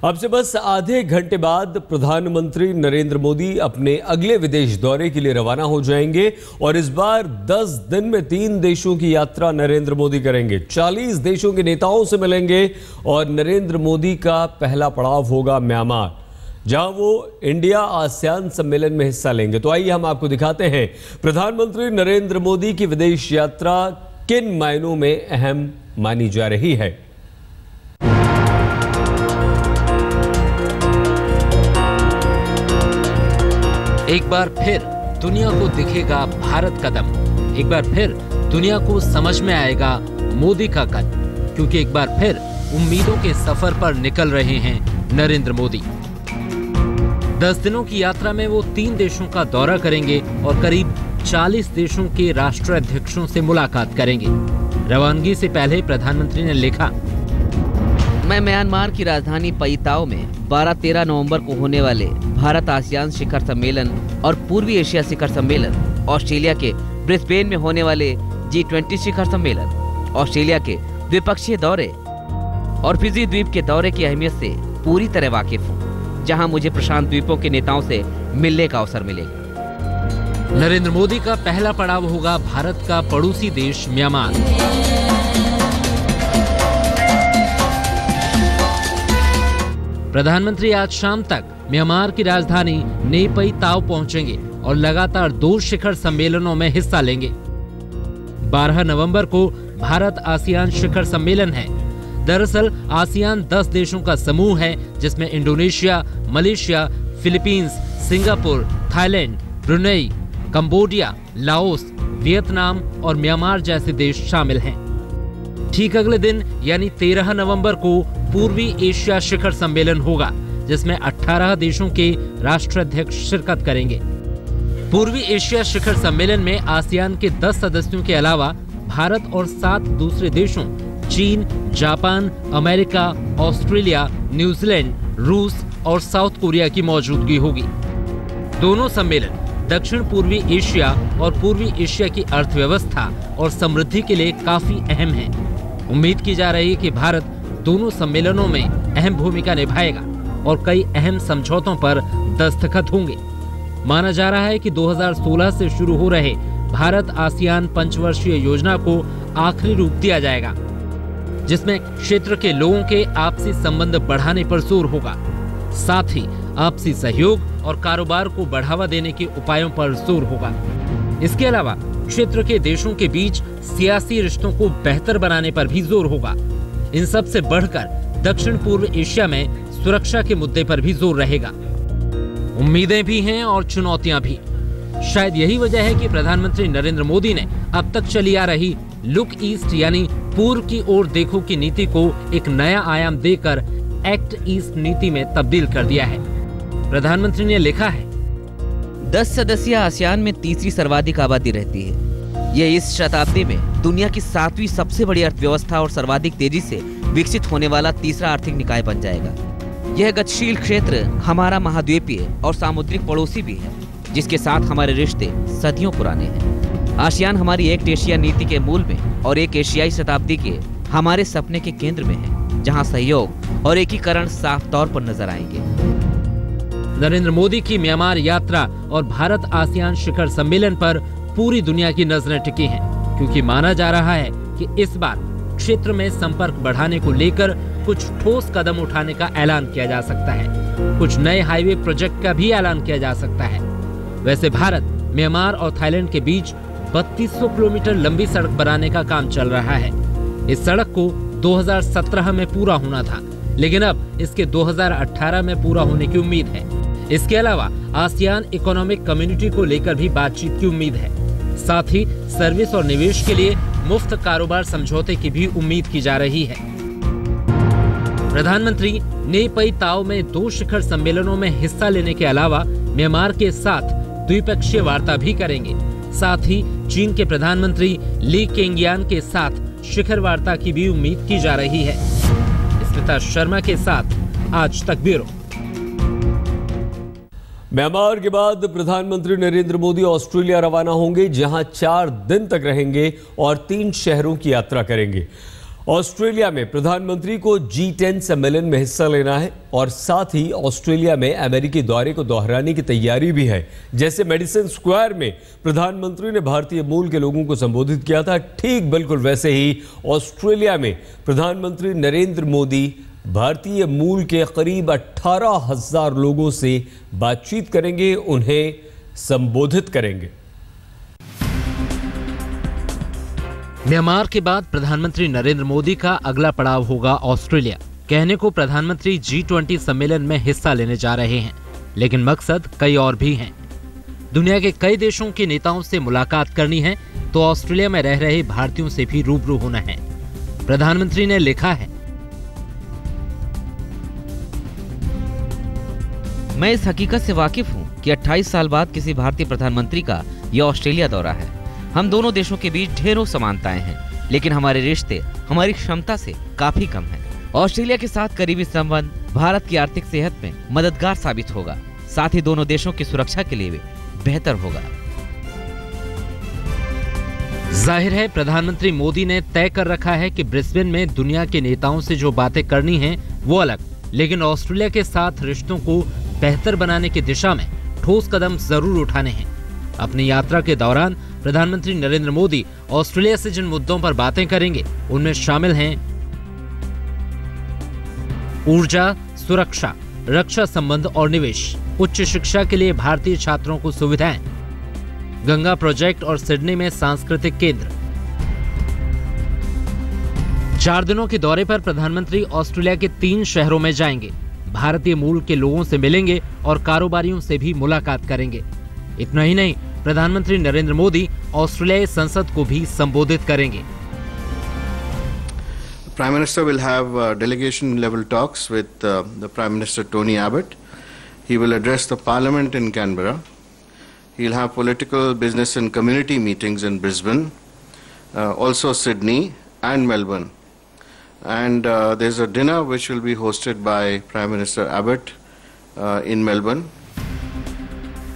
अब से बस आधे घंटे बाद प्रधानमंत्री नरेंद्र मोदी अपने अगले विदेश दौरे के लिए रवाना हो जाएंगे और इस बार 10 दिन में 3 देशों की यात्रा नरेंद्र मोदी करेंगे। 40 देशों के नेताओं से मिलेंगे और नरेंद्र मोदी का पहला पड़ाव होगा म्यांमार, जहां वो इंडिया आसियान सम्मेलन में हिस्सा लेंगे। तो आइए हम आपको दिखाते हैं प्रधानमंत्री नरेंद्र मोदी की विदेश यात्रा किन मायनों में अहम मानी जा रही है। एक बार फिर दुनिया को दिखेगा भारत का दम, एक बार फिर दुनिया को समझ में आएगा मोदी का कद, क्योंकि एक बार फिर उम्मीदों के सफर पर निकल रहे हैं नरेंद्र मोदी। 10 दिनों की यात्रा में वो 3 देशों का दौरा करेंगे और करीब 40 देशों के राष्ट्राध्यक्षों से मुलाकात करेंगे। रवानगी से पहले प्रधानमंत्री ने लिखा, मैं म्यांमार की राजधानी पईताओ में 12-13 नवंबर को होने वाले भारत आसियान शिखर सम्मेलन और पूर्वी एशिया शिखर सम्मेलन, ऑस्ट्रेलिया के ब्रिस्बेन में होने वाले G20 शिखर सम्मेलन, ऑस्ट्रेलिया के द्विपक्षीय दौरे और फिजी द्वीप के दौरे की अहमियत से पूरी तरह वाकिफ हूँ, जहां मुझे प्रशांत द्वीपों के नेताओं से मिलने का अवसर मिलेगा। नरेंद्र मोदी का पहला पड़ाव होगा भारत का पड़ोसी देश म्यांमार। प्रधानमंत्री आज शाम तक म्यांमार की राजधानी ने पई ताओ पहुंचेंगे और लगातार 2 शिखर सम्मेलनों में हिस्सा लेंगे। 12 नवंबर को भारत आसियान शिखर सम्मेलन है। दरअसल आसियान 10 देशों का समूह है, जिसमें Indonesia, Malaysia, Philippines, Singapore, Thailand, Brunei, Cambodia, Laos, Vietnam और म्यांमार जैसे देश शामिल हैं। ठीक अगले दिन यानी 13 नवंबर को पूर्वी एशिया शिखर सम्मेलन होगा, जिसमें 18 देशों के राष्ट्राध्यक्ष शिरकत करेंगे। पूर्वी एशिया शिखर सम्मेलन में आसियान के 10 सदस्यों के अलावा भारत और 7 दूसरे देशों चीन, जापान, अमेरिका, ऑस्ट्रेलिया, न्यूजीलैंड, रूस और साउथ कोरिया की मौजूदगी होगी। दोनों सम्मेलन दक्षिण पूर्वी एशिया और पूर्वी एशिया की अर्थव्यवस्था और समृद्धि के लिए काफी अहम है। उम्मीद की जा रही है कि भारत दोनों सम्मेलनों में अहम भूमिका निभाएगा और कई अहम समझौतों पर दस्तखत होंगे। माना जा रहा है कि 2016 से शुरू हो रहे भारत आसियान पंचवर्षीय योजना को आखिरी रूप दिया जाएगा, जिसमें क्षेत्र के लोगों के आपसी संबंध बढ़ाने पर जोर होगा, साथ ही आपसी सहयोग और कारोबार को बढ़ावा देने के उपायों पर जोर होगा। इसके अलावा क्षेत्र के देशों के बीच सियासी रिश्तों को बेहतर बनाने पर भी जोर होगा। इन सब से बढ़कर दक्षिण पूर्व एशिया में सुरक्षा के मुद्दे पर भी जोर रहेगा। उम्मीदें भी हैं और चुनौतियां भी। शायद यही वजह है कि प्रधानमंत्री नरेंद्र मोदी ने अब तक चली आ रही लुक ईस्ट यानी पूर्व की ओर देखो की नीति को एक नया आयाम देकर एक्ट ईस्ट नीति में तब्दील कर दिया है। प्रधानमंत्री ने लिखा है, 10 सदस्यीय आसियान में तीसरी सर्वाधिक आबादी रहती है। यह इस शताब्दी में दुनिया की 7वीं सबसे बड़ी अर्थव्यवस्था और सर्वाधिक तेजी से विकसित होने वाला तीसरा आर्थिक निकाय बन जाएगा। यह गतिशील क्षेत्र हमारा महाद्वीपीय और सामुद्रिक पड़ोसी भी है, जिसके साथ हमारे रिश्ते सदियों पुराने हैं। आसियान हमारी एक एशिया नीति के मूल में और एक एशियाई शताब्दी के हमारे सपने के केंद्र में है, जहां सहयोग और एकीकरण साफ तौर पर नजर आएंगे। नरेंद्र मोदी की म्यांमार यात्रा और भारत आसियान शिखर सम्मेलन पर पूरी दुनिया की नजरें टिकी हैं, क्योंकि माना जा रहा है कि इस बार क्षेत्र में संपर्क बढ़ाने को लेकर कुछ ठोस कदम उठाने का ऐलान किया जा सकता है। कुछ नए हाईवे प्रोजेक्ट का भी ऐलान किया जा सकता है। वैसे भारत, म्यांमार और थाईलैंड के बीच 3200 किलोमीटर लंबी सड़क बनाने का काम चल रहा है। इस सड़क को 2017 में पूरा होना था, लेकिन अब इसके 2018 में पूरा होने की उम्मीद है। इसके अलावा आसियान इकोनॉमिक कम्युनिटी को लेकर भी बातचीत की उम्मीद है। साथ ही सर्विस और निवेश के लिए मुफ्त कारोबार समझौते की भी उम्मीद की जा रही है। प्रधानमंत्री ने पई ताओ में 2 शिखर सम्मेलनों में हिस्सा लेने के अलावा म्यांमार के साथ द्विपक्षीय वार्ता भी करेंगे। साथ ही चीन के प्रधानमंत्री ली केंगियान के साथ शिखर वार्ता की भी उम्मीद की जा रही है। स्मिता शर्मा के साथ आज तक ब्यूरो। म्यांमार के बाद प्रधानमंत्री नरेंद्र मोदी ऑस्ट्रेलिया रवाना होंगे, जहां 4 दिन तक रहेंगे और 3 शहरों की यात्रा करेंगे। ऑस्ट्रेलिया में प्रधानमंत्री को G10 सम्मेलन में हिस्सा लेना है और साथ ही ऑस्ट्रेलिया में अमेरिकी दौरे को दोहराने की तैयारी भी है। जैसे मेडिसन स्क्वायर में प्रधानमंत्री ने भारतीय मूल के लोगों को संबोधित किया था, ठीक बिल्कुल वैसे ही ऑस्ट्रेलिया में प्रधानमंत्री नरेंद्र मोदी भारतीय मूल के करीब 18,000 लोगों से बातचीत करेंगे, उन्हें संबोधित करेंगे। म्यांमार के बाद प्रधानमंत्री नरेंद्र मोदी का अगला पड़ाव होगा ऑस्ट्रेलिया। कहने को प्रधानमंत्री G20 सम्मेलन में हिस्सा लेने जा रहे हैं, लेकिन मकसद कई और भी हैं। दुनिया के कई देशों के नेताओं से मुलाकात करनी है तो ऑस्ट्रेलिया में रह रहे भारतीयों से भी रूबरू होना है। प्रधानमंत्री ने लिखा है, मैं इस हकीकत से वाकिफ हूँ कि 28 साल बाद किसी भारतीय प्रधानमंत्री का यह ऑस्ट्रेलिया दौरा है। हम दोनों देशों के बीच ढेरों समानताएं हैं, लेकिन हमारे रिश्ते हमारी क्षमता से काफी कम हैं। ऑस्ट्रेलिया के साथ करीबी संबंध भारत की आर्थिक सेहत में मददगार साबित होगा, साथ ही दोनों देशों की सुरक्षा के लिए भी बेहतर होगा। जाहिर है प्रधानमंत्री मोदी ने तय कर रखा है कि ब्रिस्बेन में दुनिया के नेताओं से जो बातें करनी हैं वो अलग, लेकिन ऑस्ट्रेलिया के साथ रिश्तों को बेहतर बनाने की दिशा में ठोस कदम जरूर उठाने हैं। अपनी यात्रा के दौरान प्रधानमंत्री नरेंद्र मोदी ऑस्ट्रेलिया से जिन मुद्दों पर बातें करेंगे उनमें शामिल हैं ऊर्जा, सुरक्षा, रक्षा संबंध और निवेश, उच्च शिक्षा के लिए भारतीय छात्रों को सुविधाएं, गंगा प्रोजेक्ट और सिडनी में सांस्कृतिक केंद्र। 4 दिनों के दौरे पर प्रधानमंत्री ऑस्ट्रेलिया के 3 शहरों में जाएंगे, भारतीय मूल के लोगों से मिलेंगे और कारोबारियों से भी मुलाकात करेंगे। इतना ही नहीं, प्रधानमंत्री नरेंद्र मोदी ऑस्ट्रेलियाई संसद को भी संबोधित करेंगे। Prime Minister will have delegation level talks with the Prime Minister Tony Abbott. He will address the Parliament in Canberra. He'll have political, business and community meetings in Brisbane, also Sydney and Melbourne. And there's a dinner which will be hosted by Prime Minister Abbott in Melbourne.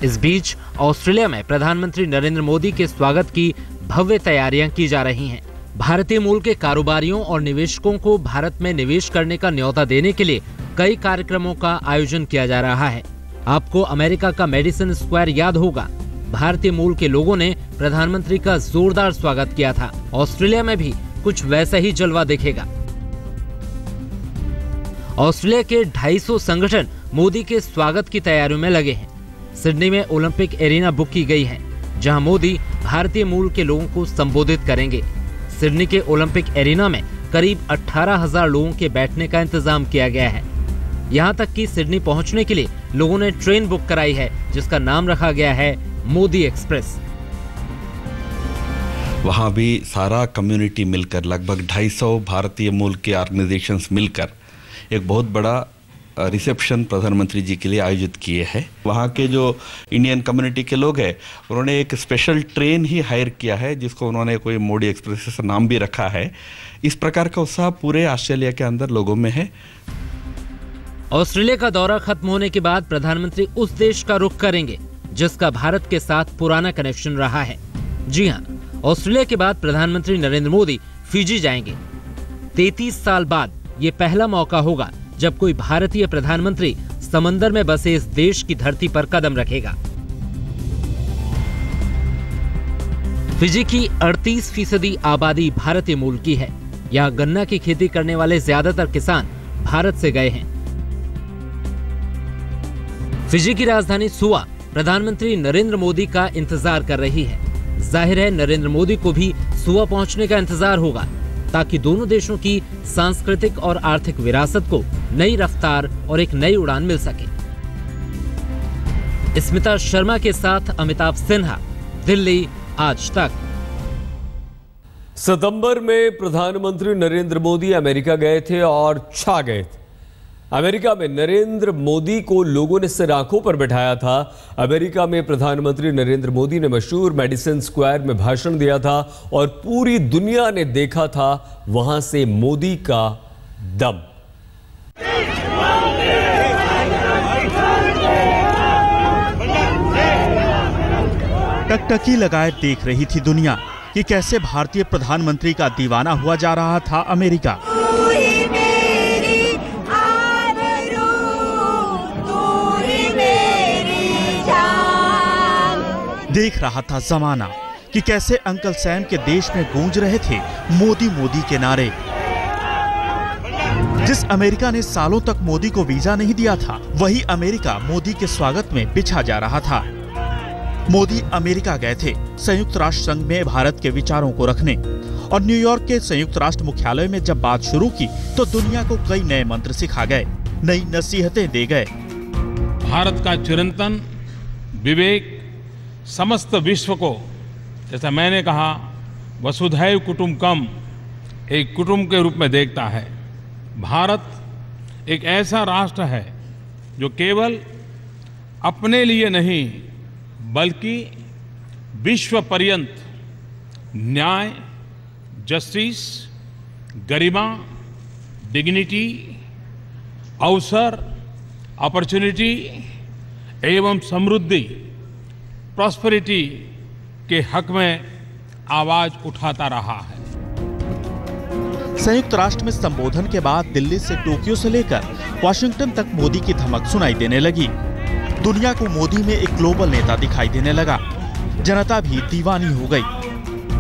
इस बीच Australia में प्रधानमंत्री नरेंद्र मोदी के स्वागत की भव्य तैयारियां की जा रही हैं। भारतीय मूल के कारोबारियों और निवेशकों को भारत में निवेश करने का न्योता देने के लिए कई कार्यक्रमों का आयोजन किया जा रहा है। आपको अमेरिका का मेडिसन स्क्वायर याद होगा। भारतीय मूल के लोगों ने प्रधानमंत्री का जोरदार स्वागत किया था। ऑस्ट्रेलिया में भी कुछ वैसा ही जलवा दिखेगा। ऑस्ट्रेलिया के 250 संगठन मोदी के स्वागत की तैयारियों में लगे हैं। सिडनी में ओलंपिक एरिना बुक की गई है, जहां मोदी भारतीय मूल के लोगों को संबोधित करेंगे। सिडनी के ओलंपिक एरिना में करीब 18,000 लोगों के बैठने का इंतजाम किया गया है। यहां तक कि सिडनी पहुंचने के लिए लोगों ने ट्रेन बुक कराई है, जिसका नाम रखा गया है मोदी एक्सप्रेस। वहां भी सारा कम्युनिटी मिलकर लगभग 250 भारतीय मूल के ऑर्गेनाइजेशंस मिलकर एक बहुत बड़ा रिसेप्शन प्रधानमंत्री जी के लिए आयोजित किए हैं। वहाँ के जो इंडियन कम्युनिटी के लोग हैं उन्होंने एक स्पेशल ट्रेन ही हायर किया है, जिसको उन्होंने कोई मोदी एक्सप्रेस का नाम भी रखा है। इस प्रकार का उत्साह पूरे ऑस्ट्रेलिया के अंदर लोगों में है। ऑस्ट्रेलिया का दौरा खत्म होने के बाद प्रधानमंत्री उस देश का रुख करेंगे जिसका भारत के साथ पुराना कनेक्शन रहा है। जी हाँ, ऑस्ट्रेलिया के बाद प्रधानमंत्री नरेंद्र मोदी फिजी जाएंगे। 33 साल बाद ये पहला मौका होगा जब कोई भारतीय प्रधानमंत्री समंदर में बसे इस देश की धरती पर कदम रखेगा। फिजी की 38% आबादी भारतीय मूल की है। यहाँ गन्ना की खेती करने वाले ज्यादातर किसान भारत से गए हैं। फिजी की राजधानी सुआ प्रधानमंत्री नरेंद्र मोदी का इंतजार कर रही है। जाहिर है नरेंद्र मोदी को भी सुआ पहुंचने का इंतजार होगा, ताकि दोनों देशों की सांस्कृतिक और आर्थिक विरासत को नई रफ्तार और एक नई उड़ान मिल सके। स्मिता शर्मा के साथ अमिताभ सिन्हा, दिल्ली, आज तक। सितंबर में प्रधानमंत्री नरेंद्र मोदी अमेरिका गए थे और छा गए थे। अमेरिका में नरेंद्र मोदी को लोगों ने सिर आंखों पर बैठाया था। अमेरिका में प्रधानमंत्री नरेंद्र मोदी ने मशहूर मेडिसन स्क्वायर में भाषण दिया था और पूरी दुनिया ने देखा था वहां से मोदी का दम। टकटकी लगाए देख रही थी दुनिया। कि कैसे भारतीय प्रधानमंत्री का दीवाना हुआ जा रहा था अमेरिका। देख रहा था जमाना कि कैसे अंकल सैम के देश में गूंज रहे थे मोदी मोदी के नारे। जिस अमेरिका ने सालों तक मोदी को वीजा नहीं दिया था, वही अमेरिका मोदी के स्वागत में बिछा जा रहा था। मोदी अमेरिका गए थे संयुक्त राष्ट्र संघ में भारत के विचारों को रखने, और न्यूयॉर्क के संयुक्त राष्ट्र मुख्यालय में जब बात शुरू की तो दुनिया को कई नए मंत्र सिखा गए, नई नसीहतें दे गए। भारत का चिरंतन विवेक समस्त विश्व को, जैसा मैंने कहा, वसुधैव कुटुंबकम, एक कुटुंब के रूप में देखता है। भारत एक ऐसा राष्ट्र है जो केवल अपने लिए नहीं बल्कि विश्व पर्यंत न्याय, जस्टिस, गरिमा, डिग्निटी, अवसर, अपॉर्चुनिटी एवं समृद्धि, प्रॉस्पेरिटी के हक में आवाज उठाता रहा है। संयुक्त राष्ट्र में संबोधन के बाद दिल्ली से टोक्यो से लेकर वाशिंगटन तक मोदी की धमक सुनाई देने लगी। दुनिया को मोदी में एक ग्लोबल नेता दिखाई देने लगा। जनता भी दीवानी हो गई।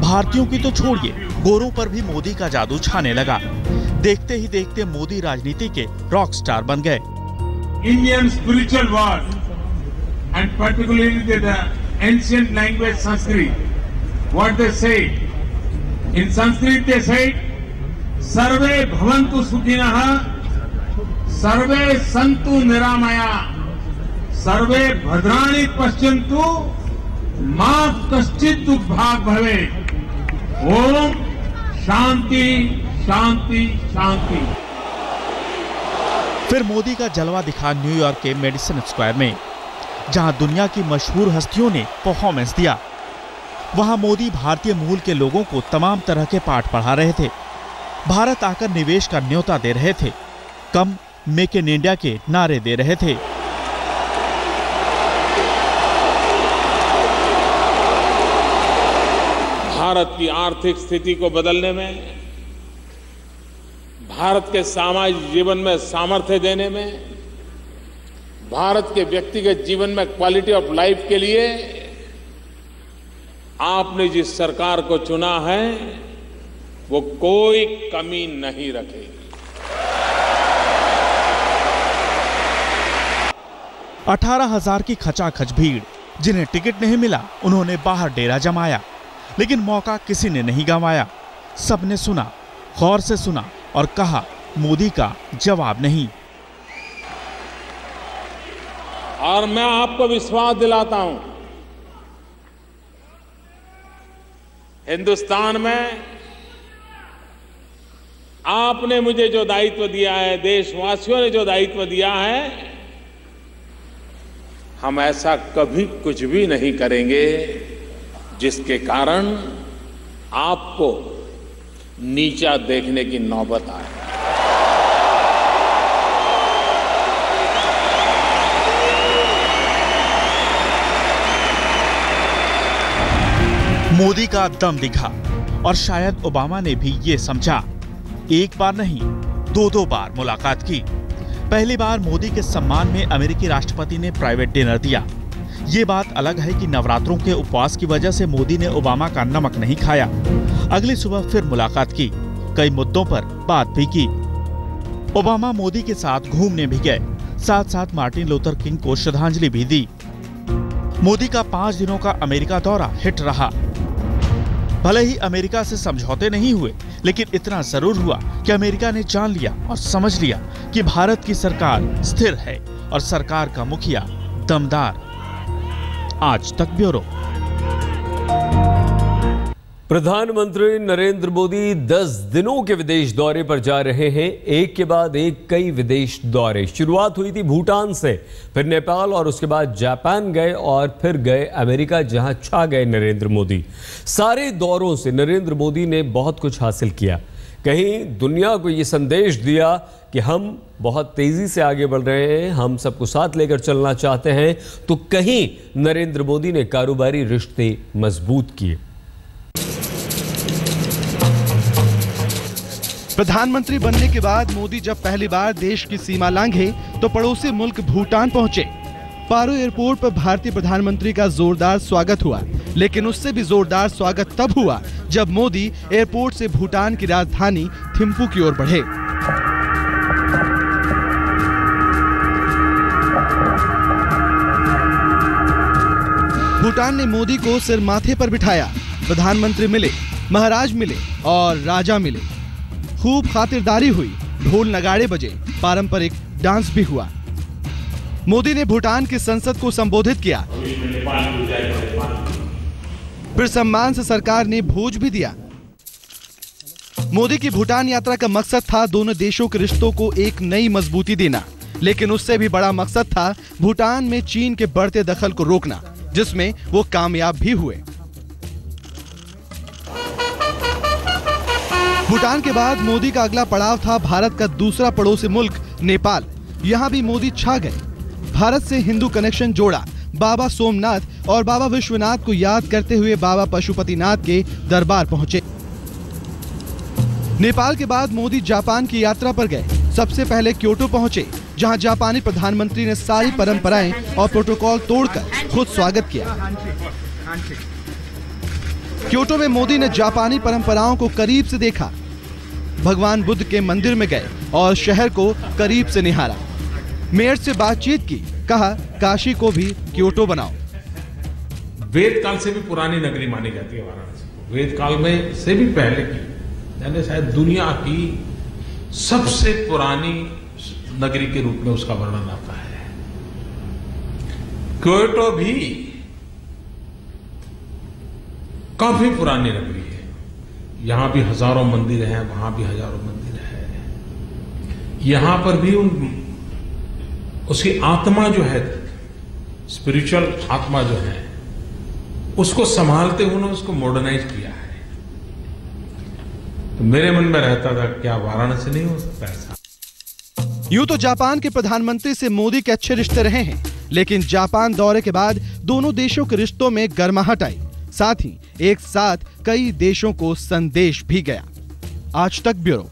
भारतीयों की तो छोड़िए, गोरों पर भी मोदी का जादू छाने लगा। देखते ही देखते मोदी राजनीति के रॉक स्टार बन गए। Indian spiritual world and particularly the ancient language Sanskrit, what they से इन संस्कृत दे से सर्वे भवन्तु सुखिनः, सर्वे सन्तु निरामया, सर्वे भद्राणि पश्यन्तु, मा कश्चित् दुर्भाग् भवेत्। ओम शांति शांति शांति। फिर मोदी का जलवा दिखा न्यूयॉर्क के मेडिसन स्क्वायर में, जहां दुनिया की मशहूर हस्तियों ने परफॉर्मेंस दिया। वहां मोदी भारतीय मूल के लोगों को तमाम तरह के पाठ पढ़ा रहे थे। भारत आकर निवेश का न्योता दे रहे थे। कम मेक इन इंडिया के नारे दे रहे थे। भारत की आर्थिक स्थिति को बदलने में, भारत के सामाजिक जीवन में सामर्थ्य देने में, भारत के व्यक्तिगत जीवन में क्वालिटी ऑफ लाइफ के लिए आपने जिस सरकार को चुना है वो कोई कमी नहीं रखेगी। 18,000 की खचाखच भीड़, जिन्हें टिकट नहीं मिला उन्होंने बाहर डेरा जमाया, लेकिन मौका किसी ने नहीं गंवाया। सबने सुना, गौर से सुना और कहा मोदी का जवाब नहीं। और मैं आपको विश्वास दिलाता हूं, हिंदुस्तान में आपने मुझे जो दायित्व दिया है, देशवासियों ने जो दायित्व दिया है, हम ऐसा कभी कुछ भी नहीं करेंगे जिसके कारण आपको नीचा देखने की नौबत आए। मोदी का दम दिखा और शायद ओबामा ने भी ये समझा। एक बार नहीं, दो बार मुलाकात की। पहली बार मोदी के सम्मान में अमेरिकी राष्ट्रपति ने प्राइवेट डिनर दिया। ये बात अलग है कि नवरात्रों के उपवास की वजह से मोदी ने ओबामा का नमक नहीं खाया। अगली सुबह फिर मुलाकात की, कई मुद्दों पर बात भी की। ओबामा मोदी के साथ घूमने भी गए, साथ साथ मार्टिन लूथर किंग को श्रद्धांजलि भी दी। मोदी का 5 दिनों का अमेरिका दौरा हिट रहा। भले ही अमेरिका से समझौते नहीं हुए, लेकिन इतना जरूर हुआ कि अमेरिका ने जान लिया और समझ लिया कि भारत की सरकार स्थिर है और सरकार का मुखिया दमदार। आज तक ब्यूरो। प्रधानमंत्री नरेंद्र मोदी 10 दिनों के विदेश दौरे पर जा रहे हैं। एक के बाद एक कई विदेश दौरे। शुरुआत हुई थी भूटान से, फिर नेपाल और उसके बाद जापान गए और फिर गए अमेरिका, जहां छा गए नरेंद्र मोदी। सारे दौरों से नरेंद्र मोदी ने बहुत कुछ हासिल किया। कहीं दुनिया को ये संदेश दिया कि हम बहुत तेजी से आगे बढ़ रहे हैं, हम सबको साथ लेकर चलना चाहते हैं, तो कहीं नरेंद्र मोदी ने कारोबारी रिश्ते मजबूत किए। प्रधानमंत्री बनने के बाद मोदी जब पहली बार देश की सीमा लांघे तो पड़ोसी मुल्क भूटान पहुंचे। पारो एयरपोर्ट पर भारतीय प्रधानमंत्री का जोरदार स्वागत हुआ, लेकिन उससे भी जोरदार स्वागत तब हुआ जब मोदी एयरपोर्ट से भूटान की राजधानी थिम्पू की ओर बढ़े। भूटान ने मोदी को सिर माथे पर बिठाया। प्रधानमंत्री मिले, महाराज मिले और राजा मिले। खूब खातिरदारी हुई, ढोल नगाड़े बजे, पारंपरिक डांस भी हुआ। मोदी ने भूटान की संसद को संबोधित किया। फिर सम्मान से सरकार ने भोज भी दिया। मोदी की भूटान यात्रा का मकसद था दोनों देशों के रिश्तों को एक नई मजबूती देना, लेकिन उससे भी बड़ा मकसद था भूटान में चीन के बढ़ते दखल को रोकना, जिसमें वो कामयाब भी हुए। भूटान के बाद मोदी का अगला पड़ाव था भारत का दूसरा पड़ोसी मुल्क नेपाल। यहां भी मोदी छा गए। भारत से हिंदू कनेक्शन जोड़ा। बाबा सोमनाथ और बाबा विश्वनाथ को याद करते हुए बाबा पशुपतिनाथ के दरबार पहुंचे। नेपाल के बाद मोदी जापान की यात्रा पर गए। सबसे पहले क्योटो पहुंचे, जहां जापानी प्रधानमंत्री ने सारी परंपराएं और प्रोटोकॉल तोड़कर खुद स्वागत किया। क्योटो में मोदी ने जापानी परंपराओं को करीब से देखा। भगवान बुद्ध के मंदिर में गए और शहर को करीब से निहारा। मेयर से बातचीत की, कहा काशी को भी क्योटो बनाओ। वेद काल से भी पुरानी नगरी मानी जाती है वाराणसी को। वेद काल में से भी पहले की, यानी शायद दुनिया की सबसे पुरानी नगरी के रूप में उसका वर्णन आता है। क्योटो भी काफी पुरानी नगरी है। यहां भी हजारों मंदिर हैं, वहां भी हजारों मंदिर है। यहां पर भी उसकी आत्मा जो है, स्पिरिचुअल आत्मा जो है, उसको संभालते हुए उसको मॉडर्नाइज किया है। तो मेरे मन में रहता था क्या वाराणसी नहीं हो सकता ऐसा। यूं तो जापान के प्रधानमंत्री से मोदी के अच्छे रिश्ते रहे हैं, लेकिन जापान दौरे के बाद दोनों देशों के रिश्तों में गर्माहट आई। साथ ही एक साथ कई देशों को संदेश भी गया। आज तक ब्यूरो।